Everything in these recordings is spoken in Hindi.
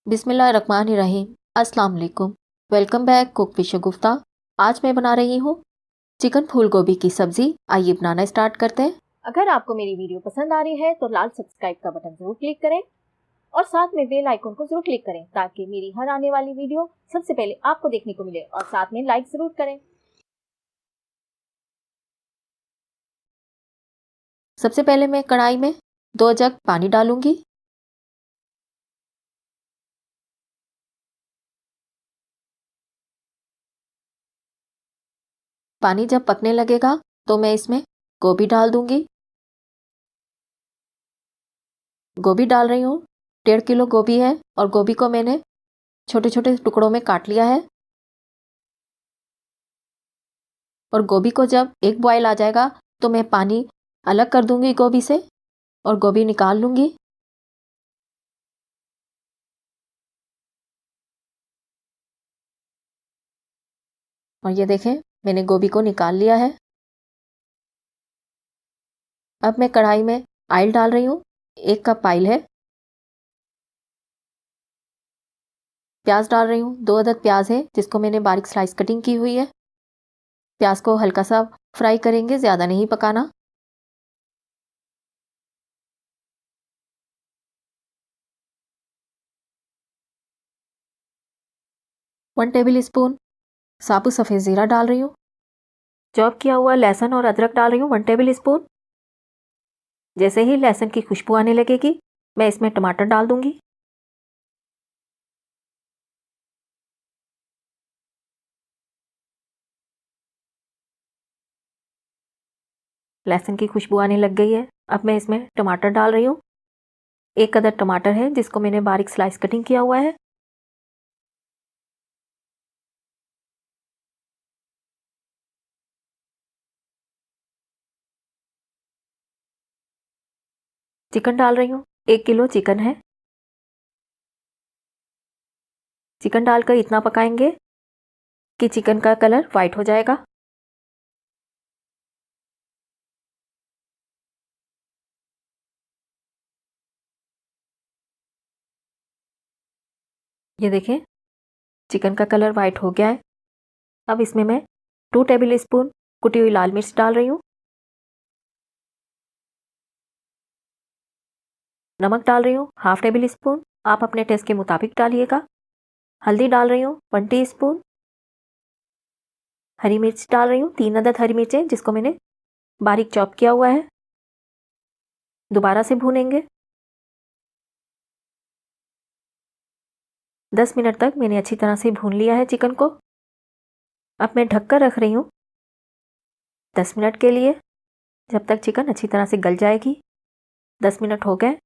बिस्मिल्लाहिर्रहमानिर्रहीम। अस्सलाम वालेकुम। वेलकम बैक कुक विद शगुफ्ता। आज मैं बना रही हूँ चिकन फूल गोभी की सब्जी। आइए बनाना स्टार्ट करते हैं। अगर आपको मेरी वीडियो पसंद आ रही है तो लाल सब्सक्राइब का बटन जरूर क्लिक करें और साथ में बेल आइकन को जरूर क्लिक करें ताकि मेरी हर आने वाली वीडियो सबसे पहले आपको देखने को मिले, और साथ में लाइक जरूर करें। सबसे पहले मैं कढ़ाई में 2 जग पानी डालूंगी। पानी जब पकने लगेगा तो मैं इसमें गोभी डाल दूंगी। गोभी डाल रही हूँ, 1.5 किलो गोभी है और गोभी को मैंने छोटे छोटे टुकड़ों में काट लिया है। और गोभी को जब एक बॉयल आ जाएगा तो मैं पानी अलग कर दूंगी गोभी से और गोभी निकाल लूंगी। और ये देखें, मैंने गोभी को निकाल लिया है। अब मैं कढ़ाई में ऑयल डाल रही हूँ। 1 कप ऑयल है। प्याज डाल रही हूँ। 2 अदद प्याज है जिसको मैंने बारीक स्लाइस कटिंग की हुई है। प्याज को हल्का सा फ्राई करेंगे, ज़्यादा नहीं पकाना। वन टेबल स्पून साबुत सफ़ेद ज़ीरा डाल रही हूँ। चॉप किया हुआ लहसुन और अदरक डाल रही हूँ 1 टेबल स्पून। जैसे ही लहसुन की खुशबू आने लगेगी मैं इसमें टमाटर डाल दूंगी। लहसुन की खुशबू आने लग गई है। अब मैं इसमें टमाटर डाल रही हूँ। 1 अदद टमाटर है जिसको मैंने बारीक स्लाइस कटिंग किया हुआ है। चिकन डाल रही हूँ। 1 किलो चिकन है। चिकन डालकर इतना पकाएंगे कि चिकन का कलर वाइट हो जाएगा। ये देखें, चिकन का कलर वाइट हो गया है। अब इसमें मैं 2 टेबल स्पून कुटी हुई लाल मिर्च डाल रही हूँ। नमक डाल रही हूँ 1/2 टेबल स्पून। आप अपने टेस्ट के मुताबिक डालिएगा। हल्दी डाल रही हूँ 1 टीस्पून। हरी मिर्च डाल रही हूँ 3 अदद हरी मिर्चें जिसको मैंने बारीक चॉप किया हुआ है। दोबारा से भूनेंगे। 10 मिनट तक मैंने अच्छी तरह से भून लिया है चिकन को। अब मैं ढककर रख रही हूँ 10 मिनट के लिए, जब तक चिकन अच्छी तरह से गल जाएगी। 10 मिनट हो गए।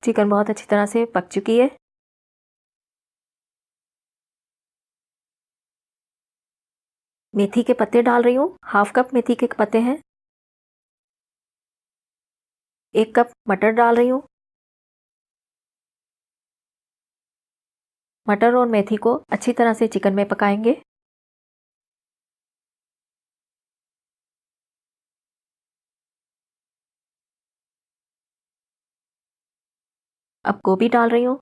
चिकन बहुत अच्छी तरह से पक चुकी है। मेथी के पत्ते डाल रही हूँ। 1/2 कप मेथी के पत्ते हैं। 1 कप मटर डाल रही हूँ। मटर और मेथी को अच्छी तरह से चिकन में पकाएंगे। अब गोभी डाल रही हूँ।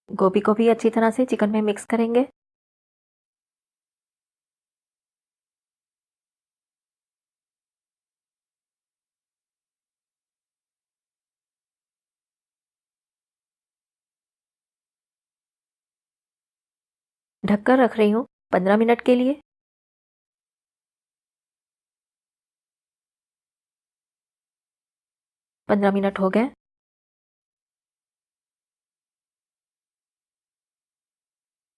गोभी को भी अच्छी तरह से चिकन में मिक्स करेंगे। ढककर रख रही हूँ 15 मिनट के लिए। 15 मिनट हो गए।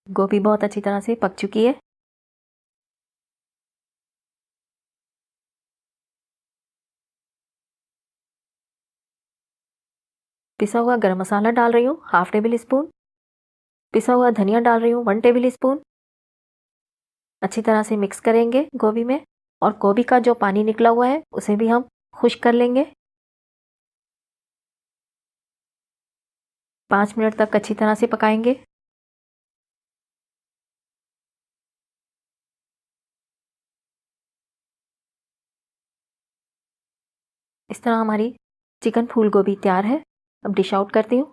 गोभी बहुत अच्छी तरह से पक चुकी है। पिसा हुआ गरम मसाला डाल रही हूँ 1/2 टेबल स्पून। पिसा हुआ धनिया डाल रही हूँ 1 टेबल स्पून। अच्छी तरह से मिक्स करेंगे गोभी में, और गोभी का जो पानी निकला हुआ है उसे भी हम खुश्क कर लेंगे। 5 मिनट तक अच्छी तरह से पकाएंगे। इस तरह हमारी चिकन फूल गोभी तैयार है। अब डिश आउट करती हूँ।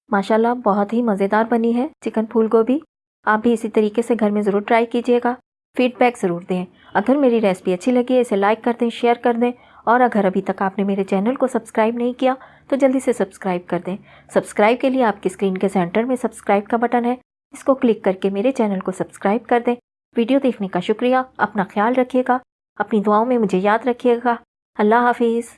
माशाल्लाह बहुत ही मज़ेदार बनी है चिकन फूल गोभी। आप भी इसी तरीके से घर में ज़रूर ट्राई कीजिएगा। फीडबैक ज़रूर दें। अगर मेरी रेसिपी अच्छी लगी है इसे लाइक कर दें, शेयर कर दें, और अगर अभी तक आपने मेरे चैनल को सब्सक्राइब नहीं किया तो जल्दी से सब्सक्राइब कर दें। सब्सक्राइब के लिए आपकी स्क्रीन के सेंटर में सब्सक्राइब का बटन है, इसको क्लिक करके मेरे चैनल को सब्सक्राइब कर दें। वीडियो देखने का शुक्रिया। अपना ख्याल रखिएगा, अपनी दुआओं में मुझे याद रखिएगा। अल्लाह हाफिज़।